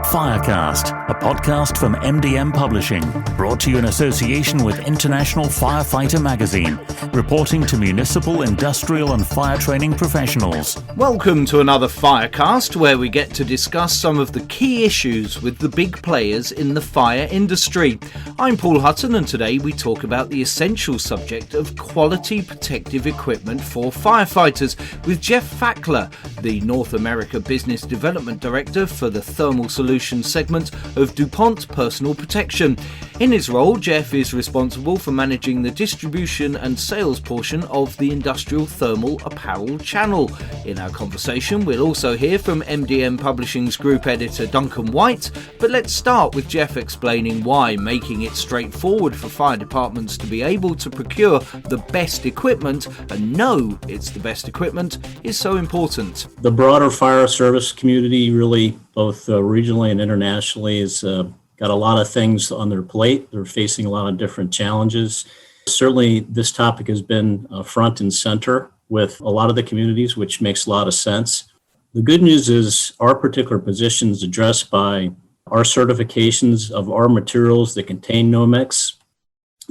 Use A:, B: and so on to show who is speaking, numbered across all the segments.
A: Firecast, a podcast from MDM Publishing, brought to you in association with International Firefighter magazine, reporting to municipal, industrial and fire training professionals.
B: Welcome to another Firecast, where we get to discuss some of the key issues with the big players in the fire industry. I'm Paul Hutton, and today we talk about the essential subject of quality protective equipment for firefighters with Jeff Fackler, the North America Business Development Director for the Thermal Solutions segment of DuPont Personal Protection. In his role, Jeff is responsible for managing the distribution and sales portion of the industrial thermal apparel channel. In our conversation, we'll also hear from MDM Publishing's group editor Duncan White, but let's start with Jeff explaining why making it straightforward for fire departments to be able to procure the best equipment and know it's the best equipment is so important.
C: The broader fire service community, really both regionally and internationally, has got a lot of things on their plate. They're facing a lot of different challenges. Certainly, this topic has been front and center with a lot of the communities, which makes a lot of sense. The good news is our particular position is addressed by our certifications of our materials that contain Nomex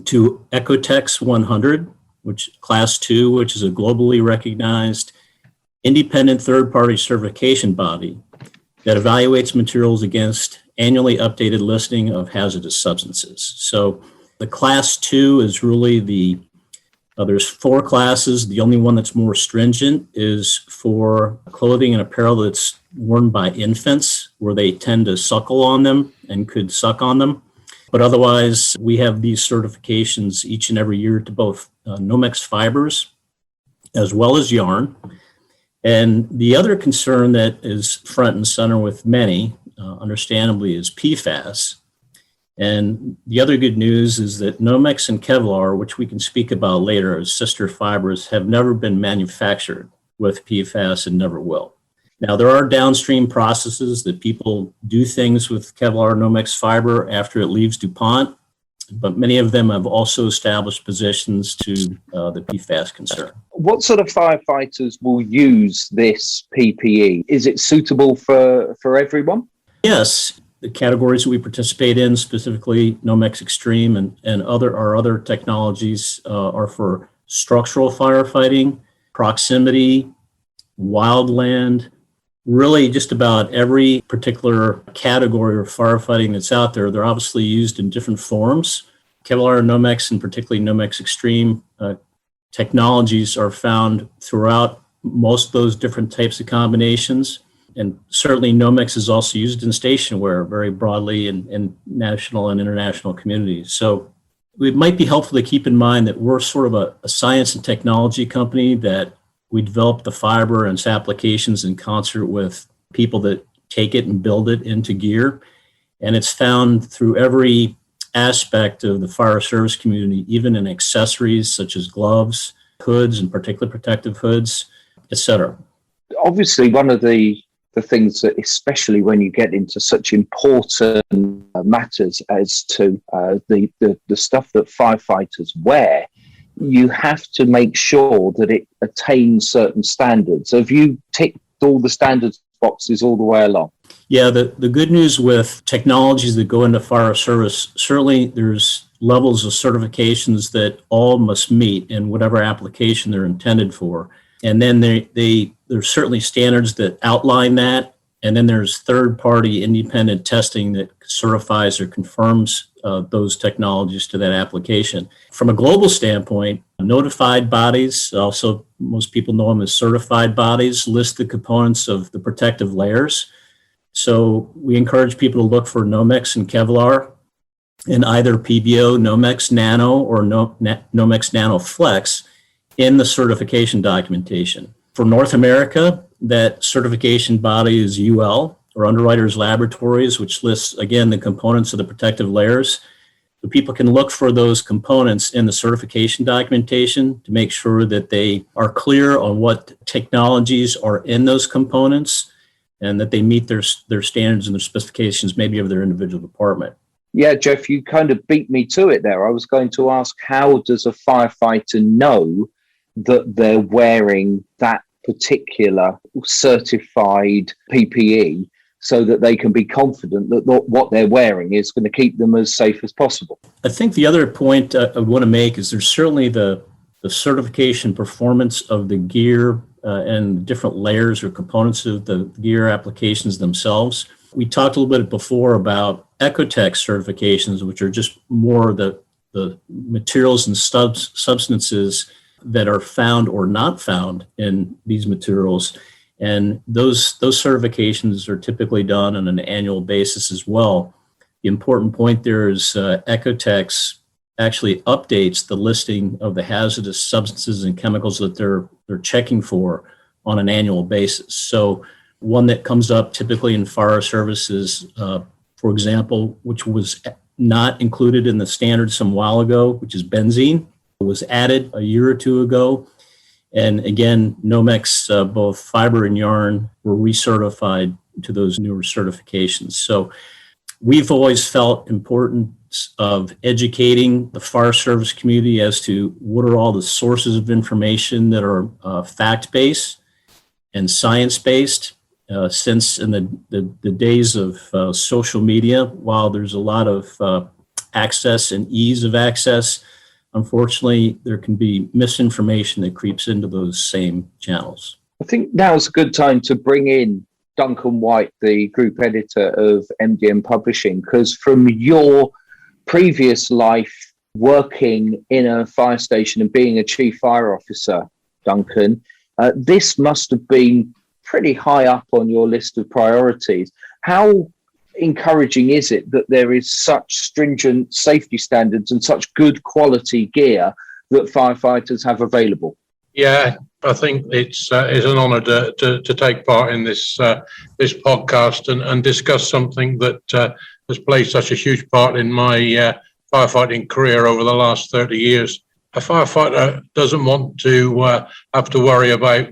C: to Ecotex 100, which Class 2, which is a globally recognized independent third-party certification body that evaluates materials against annually updated listing of hazardous substances. So the Class 2 is really there's 4 classes. The only one that's more stringent is for clothing and apparel that's worn by infants, where they tend to suckle on them and could suck on them. But otherwise, we have these certifications each and every year to both Nomex fibers as well as yarn. And the other concern that is front and center with many, understandably, is PFAS. And the other good news is that Nomex and Kevlar, which we can speak about later as sister fibers, have never been manufactured with PFAS and never will. Now, there are downstream processes that people do things with Kevlar Nomex fiber after it leaves DuPont, but many of them have also established positions to the PFAS concern.
D: What sort of firefighters will use this PPE? Is it suitable for everyone?
C: Yes. The categories that we participate in, specifically Nomex Xtreme and our other technologies, are for structural firefighting, proximity, wildland, really just about every particular category of firefighting that's out there. They're obviously used in different forms. Kevlar and Nomex, and particularly Nomex Xtreme technologies, are found throughout most of those different types of combinations. And certainly Nomex is also used in station wear very broadly in national and international communities. So it might be helpful to keep in mind that we're sort of a science and technology company, that we develop the fiber and its applications in concert with people that take it and build it into gear. And it's found through every aspect of the fire service community, even in accessories such as gloves, hoods, and particularly protective hoods, etc.
D: Obviously, one of the things that, especially when you get into such important matters as to the stuff that firefighters wear, you have to make sure that it attains certain standards. Have you ticked all the standards boxes all the way along?
C: Yeah, the good news with technologies that go into fire service, certainly there's levels of certifications that all must meet in whatever application they're intended for. And then there's certainly standards that outline that. And then there's third-party independent testing that certifies or confirms those technologies to that application. From a global standpoint, notified bodies, also most people know them as certified bodies, list the components of the protective layers. So we encourage people to look for Nomex and Kevlar in either PBO, Nomex Nano, or Nomex Nano Flex in the certification documentation. For North America, that certification body is UL, or Underwriters Laboratories, which lists, again, the components of the protective layers. So people can look for those components in the certification documentation to make sure that they are clear on what technologies are in those components and that they meet their standards and their specifications, maybe of their individual department.
D: Yeah, Jeff, you kind of beat me to it there. I was going to ask, how does a firefighter know that they're wearing that particular certified PPE so that they can be confident that what they're wearing is going to keep them as safe as possible.
C: I think the other point I want to make is there's certainly the certification performance of the gear and different layers or components of the gear applications themselves. We talked a little bit before about Ecotech certifications, which are just more the materials and substances that are found or not found in these materials. And those certifications are typically done on an annual basis as well. The important point there is Ecotech actually updates the listing of the hazardous substances and chemicals that they're checking for on an annual basis. So one that comes up typically in fire services, for example, which was not included in the standard some while ago, which is benzene, was added a year or two ago. And again, Nomex, both fiber and yarn, were recertified to those newer certifications. So we've always felt importance of educating the fire service community as to what are all the sources of information that are fact-based and science-based. Since in the days of social media, while there's a lot of access and ease of access, unfortunately, there can be misinformation that creeps into those same channels.
D: I think now's a good time to bring in Duncan White, the group editor of MDM Publishing, because from your previous life working in a fire station and being a chief fire officer, Duncan, this must have been pretty high up on your list of priorities. How encouraging is it that there is such stringent safety standards and such good quality gear that firefighters have available?
E: Yeah, I think it's an honour to take part in this podcast and discuss something that has played such a huge part in my firefighting career over the last 30 years. A firefighter doesn't want to have to worry about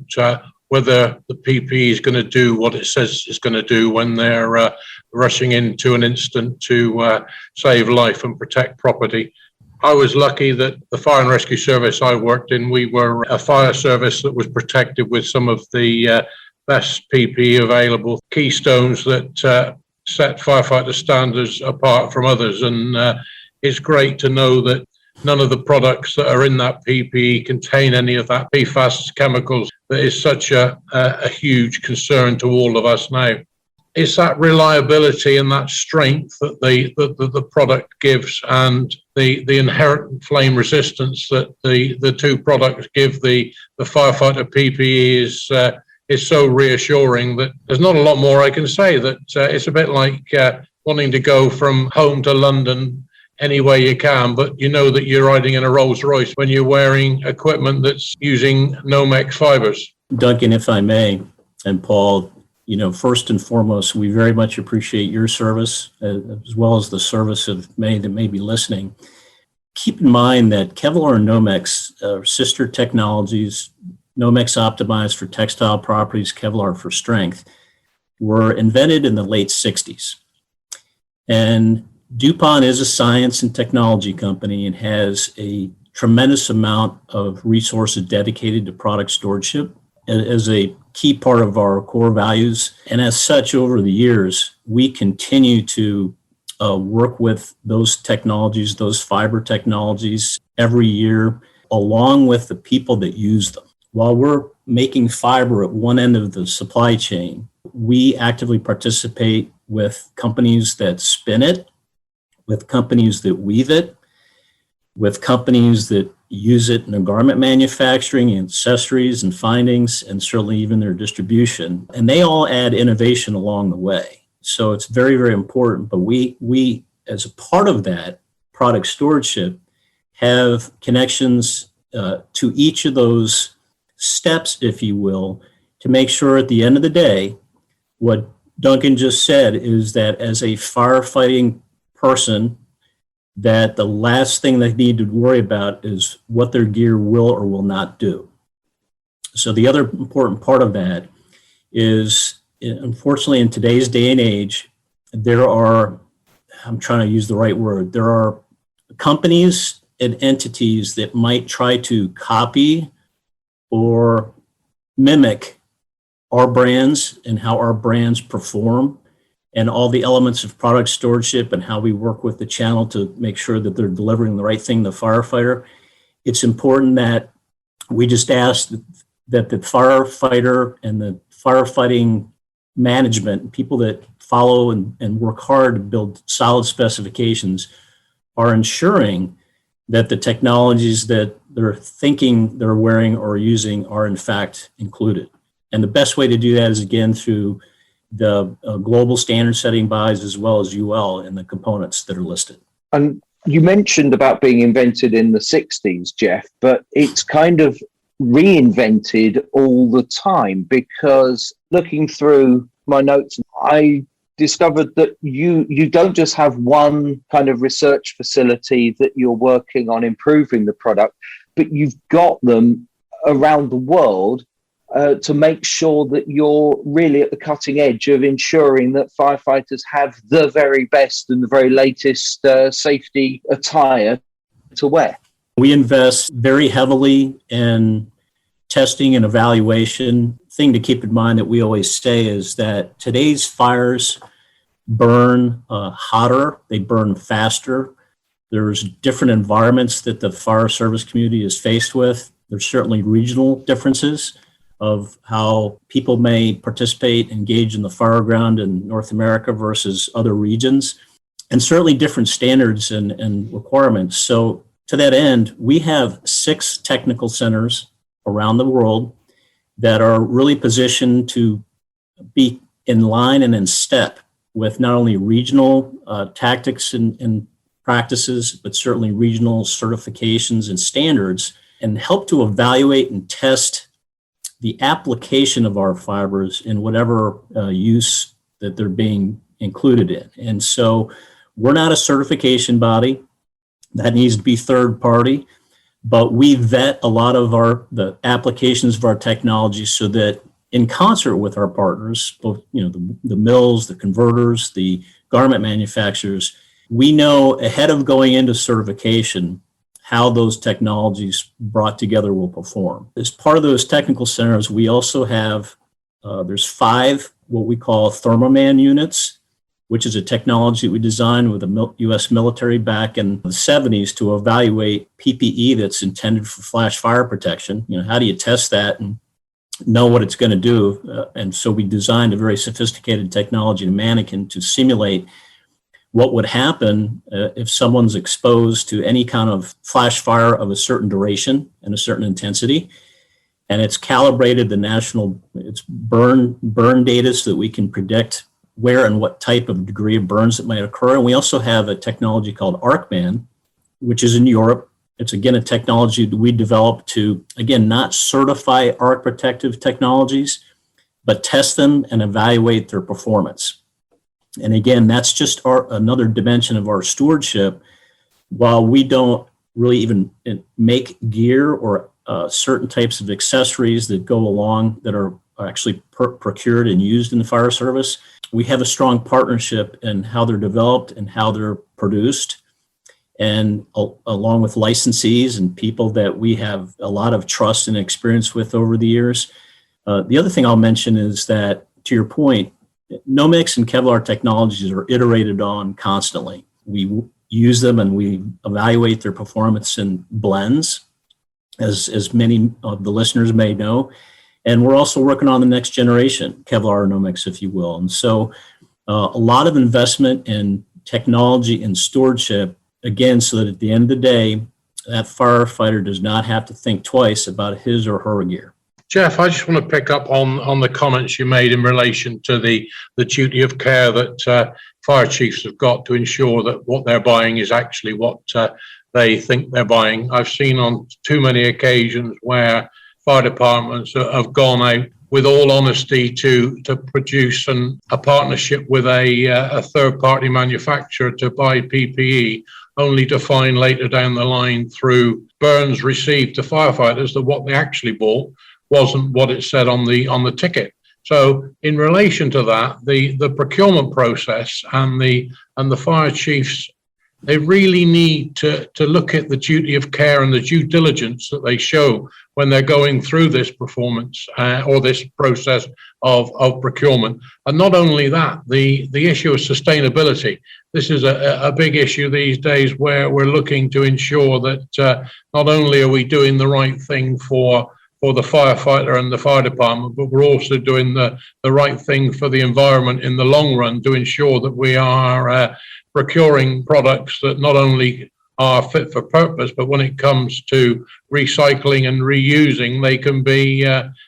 E: whether the PPE is going to do what it says it's going to do when they're rushing into an incident to save life and protect property. I was lucky that the fire and rescue service I worked in, we were a fire service that was protected with some of the best PPE available, keystones that set firefighter standards apart from others. And it's great to know that none of the products that are in that PPE contain any of that PFAS chemicals that is such a huge concern to all of us now. It's that reliability and that strength that the product gives, and the inherent flame resistance that the two products give the firefighter PPE is so reassuring that there's not a lot more I can say. That it's a bit like wanting to go from home to London any way you can, but you know that you're riding in a Rolls Royce when you're wearing equipment that's using Nomex fibers.
C: Duncan, if I may, and Paul, first and foremost, we very much appreciate your service as well as the service of many that may be listening. Keep in mind that Kevlar and Nomex are sister technologies. Nomex optimized for textile properties, Kevlar for strength, were invented in the late 60s. And DuPont is a science and technology company and has a tremendous amount of resources dedicated to product stewardship as a key part of our core values. And as such, over the years, we continue to work with those technologies, those fiber technologies every year, along with the people that use them. While we're making fiber at one end of the supply chain, we actively participate with companies that spin it, with companies that weave it, with companies that use it in their garment manufacturing, accessories and findings, and certainly even their distribution. And they all add innovation along the way. So it's very, very important. But we as a part of that product stewardship, have connections to each of those steps, if you will, to make sure at the end of the day, what Duncan just said is that as a firefighting person, that the last thing they need to worry about is what their gear will or will not do. So the other important part of that is, unfortunately, in today's day and age, there are, I'm trying to use the right word, there are companies and entities that might try to copy or mimic our brands and how our brands perform. and all the elements of product stewardship and how we work with the channel to make sure that they're delivering the right thing to the firefighter, it's important that we just ask that the firefighter and the firefighting management, people that follow and work hard to build solid specifications, are ensuring that the technologies that they're thinking they're wearing or using are in fact included. And the best way to do that is, again, through the global standard setting bodies as well as UL and the components that are listed.
D: And you mentioned about being invented in the 60s, Jeff, but it's kind of reinvented all the time, because looking through my notes, I discovered that you don't just have one kind of research facility that you're working on improving the product, but you've got them around the world to make sure that you're really at the cutting edge of ensuring that firefighters have the very best and the very latest safety attire to wear.
C: We invest very heavily in testing and evaluation. Thing to keep in mind that we always say is that today's fires burn hotter, they burn faster. There's different environments that the fire service community is faced with. There's certainly regional differences of how people may participate, engage in the fire ground in North America versus other regions, and certainly different standards and requirements. So to that end, we have 6 technical centers around the world that are really positioned to be in line and in step with not only regional tactics and practices, but certainly regional certifications and standards, and help to evaluate and test the application of our fibers in whatever use that they're being included in. And so we're not a certification body. That needs to be third party, but we vet a lot of the applications of our technology so that in concert with our partners, both the mills, the converters, the garment manufacturers, we know ahead of going into certification how those technologies brought together will perform. As part of those technical centers, we also have, there's 5 what we call Thermoman units, which is a technology we designed with the U.S. military back in the 70s to evaluate PPE that's intended for flash fire protection. How do you test that and know what it's going to do? And so we designed a very sophisticated technology, a mannequin, to simulate what would happen if someone's exposed to any kind of flash fire of a certain duration and a certain intensity. And it's calibrated it's burn data so that we can predict where and what type of degree of burns that might occur. And we also have a technology called ArcMan, which is in Europe. It's, again, a technology that we developed to, again, not certify arc protective technologies, but test them and evaluate their performance. And again, that's just another dimension of our stewardship. While we don't really even make gear or certain types of accessories that go along that are actually procured and used in the fire service, we have a strong partnership in how they're developed and how they're produced, and along with licensees and people that we have a lot of trust and experience with over the years. The other thing I'll mention is that, to your point, Nomex and Kevlar technologies are iterated on constantly. We use them and we evaluate their performance in blends, as many of the listeners may know. And we're also working on the next generation, Kevlar or Nomex, if you will. And so a lot of investment in technology and stewardship, again, so that at the end of the day, that firefighter does not have to think twice about his or her gear.
E: Jeff, I just want to pick up on the comments you made in relation to the duty of care that fire chiefs have got to ensure that what they're buying is actually what they think they're buying. I've seen on too many occasions where fire departments have gone out, with all honesty, to produce a partnership with a third-party manufacturer to buy PPE, only to find later down the line through burns received to firefighters that what they actually bought wasn't what it said on the ticket. So in relation to that, the procurement process and the fire chief's they really need to look at the duty of care and the due diligence that they show when they're going through this performance or this process of procurement. And not only that, the issue of sustainability. This is a big issue these days where we're looking to ensure that not only are we doing the right thing for the firefighter and the fire department, but we're also doing the right thing for the environment in the long run to ensure that we are procuring products that not only are fit for purpose, but when it comes to recycling and reusing, they can be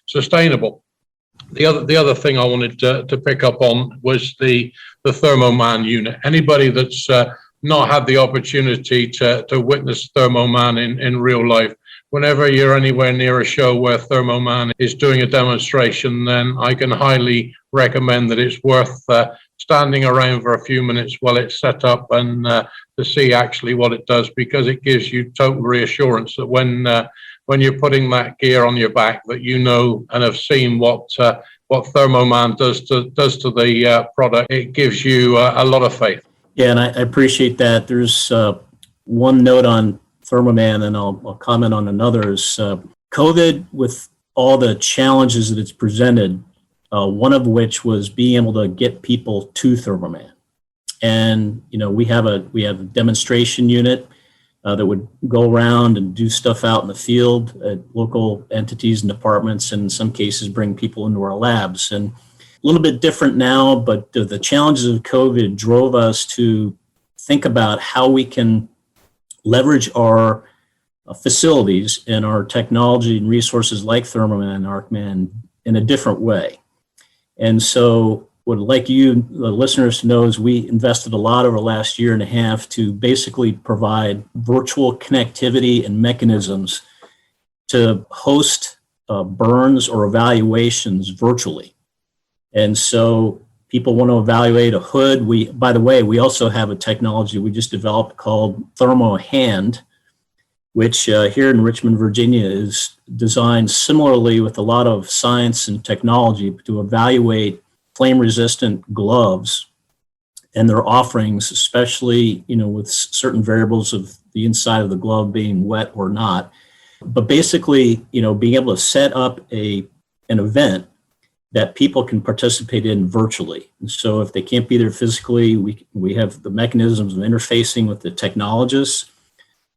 E: sustainable. The other thing I wanted to pick up on was the Thermoman unit. Anybody that's not had the opportunity to witness Thermoman in real life, whenever you're anywhere near a show where Thermoman is doing a demonstration, then I can highly recommend that it's worth standing around for a few minutes while it's set up and to see actually what it does, because it gives you total reassurance that when you're putting that gear on your back, that you know and have seen what Thermoman does to the product. It gives you a lot of faith.
C: Yeah, and I appreciate that. There's one note on Thermoman, and I'll comment on another, is COVID, with all the challenges that it's presented, one of which was being able to get people to Thermoman. And, we have a demonstration unit that would go around and do stuff out in the field at local entities and departments, and in some cases bring people into our labs. And a little bit different now, but the challenges of COVID drove us to think about how we can leverage our facilities and our technology and resources like Thermoman and ArcMan in a different way. And so what I'd like you, the listeners, to know is we invested a lot over the last year and a half to basically provide virtual connectivity and mechanisms to host burns or evaluations virtually. And so people want to evaluate a hood. By the way, we also have a technology we just developed called ThermoHand, which here in Richmond, Virginia, is designed similarly with a lot of science and technology to evaluate flame-resistant gloves and their offerings, especially with certain variables of the inside of the glove being wet or not. But basically, being able to set up an event that people can participate in virtually. And so if they can't be there physically, we have the mechanisms of interfacing with the technologists,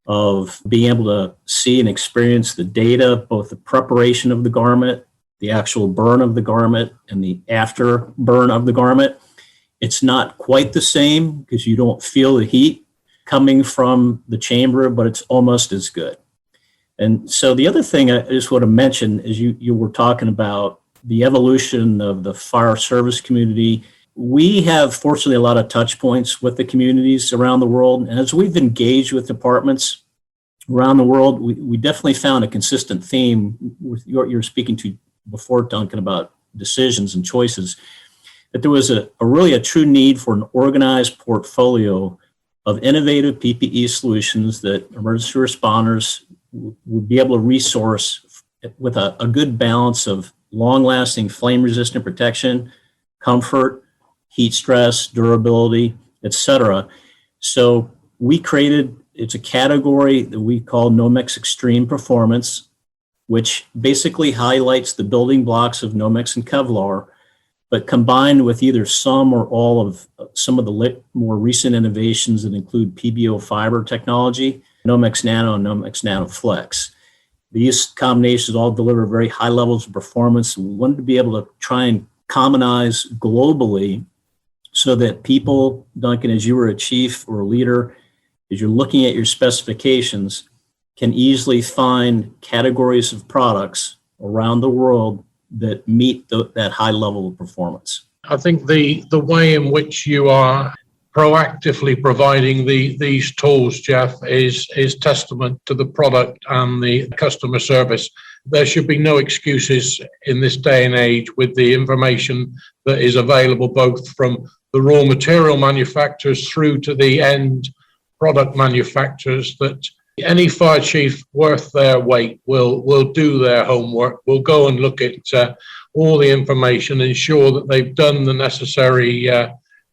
C: of being able to see and experience the data, both the preparation of the garment, the actual burn of the garment, and the after burn of the garment. It's not quite the same because you don't feel the heat coming from the chamber, but it's almost as good. And so the other thing I just want to mention is you were talking about the evolution of the fire service community. We have, fortunately, a lot of touch points with the communities around the world. And as we've engaged with departments around the world, we definitely found a consistent theme with what you were speaking to before, Duncan, about decisions and choices, that there was a really true need for an organized portfolio of innovative PPE solutions that emergency responders would be able to resource with a good balance of long-lasting flame-resistant protection, comfort, heat stress, durability, etc. So we created, it's a category that we call Nomex Xtreme Performance, which basically highlights the building blocks of Nomex and Kevlar, but combined with either some or all of some of the more recent innovations that include PBO fiber technology, Nomex Nano and Nomex Nano Flex. These combinations all deliver very high levels of performance. We wanted to be able to try and commonize globally so that people, Duncan, as you were a chief or a leader, as you're looking at your specifications, can easily find categories of products around the world that meet that high level of performance.
E: I think the way in which you are proactively providing these tools, Jeff, is testament to the product and the customer service. There should be no excuses in this day and age with the information that is available both from the raw material manufacturers through to the end product manufacturers, that any fire chief worth their weight will do their homework, will go and look at all the information, ensure that they've done the necessary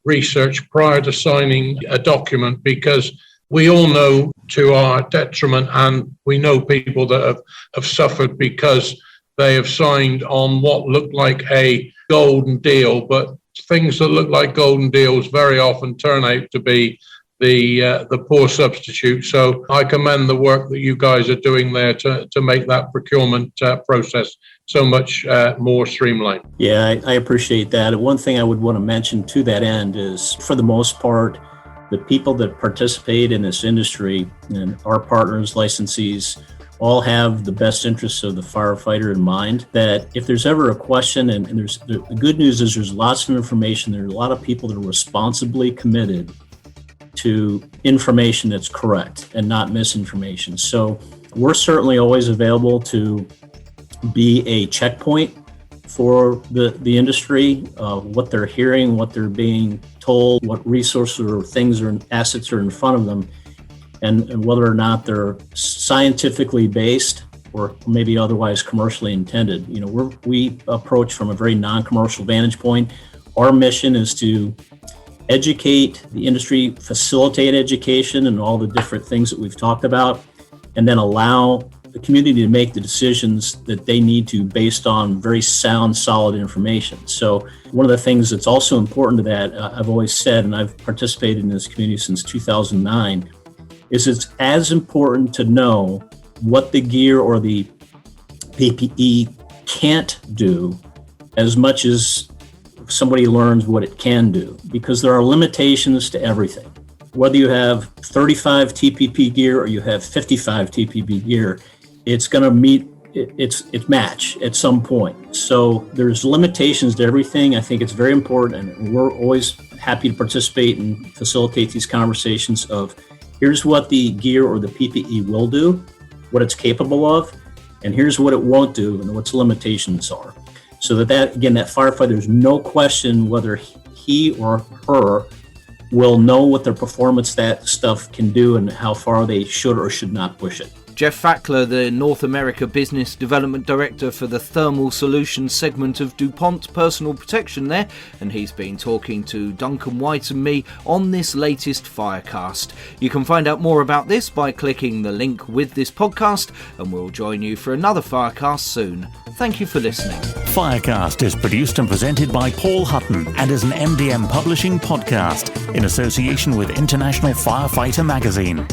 E: research prior to signing a document, because we all know to our detriment, and we know people that have suffered because they have signed on what looked like a golden deal, but things that look like golden deals very often turn out to be the poor substitute. So I commend the work that you guys are doing there to make that procurement process so much more streamlined.
C: Yeah, I appreciate that. One thing I would want to mention to that end is, for the most part, the people that participate in this industry and our partners, licensees, all have the best interests of the firefighter in mind. That if there's ever a question, and the good news is there's lots of information, there are a lot of people that are responsibly committed to information that's correct and not misinformation. So we're certainly always available to be a checkpoint for the industry, what they're hearing, what they're being told, what resources or things or assets are in front of them, and whether or not they're scientifically based or maybe otherwise commercially intended. You know, we approach from a very non-commercial vantage point. Our mission is to educate the industry, facilitate education and all the different things that we've talked about, and then allow the community to make the decisions that they need to based on very sound, solid information. So one of the things that's also important to that, I've always said, and I've participated in this community since 2009, is it's as important to know what the gear or the PPE can't do as much as somebody learns what it can do, because there are limitations to everything. Whether you have 35 TPP gear or you have 55 TPP gear, it's going to meet its match at some point. So there's limitations to everything. I think it's very important, and we're always happy to participate and facilitate these conversations of here's what the gear or the PPE will do, what it's capable of, and here's what it won't do and what its limitations are. So that again, that firefighter, there's no question whether he or her will know what their performance that stuff can do and how far they should or should not push it.
B: Jeff Fackler, the North America Business Development Director for the Thermal Solutions segment of DuPont Personal Protection there, and he's been talking to Duncan White and me on this latest Firecast. You can find out more about this by clicking the link with this podcast, and we'll join you for another Firecast soon. Thank you for listening.
A: Firecast is produced and presented by Paul Hutton and is an MDM Publishing podcast in association with International Firefighter Magazine.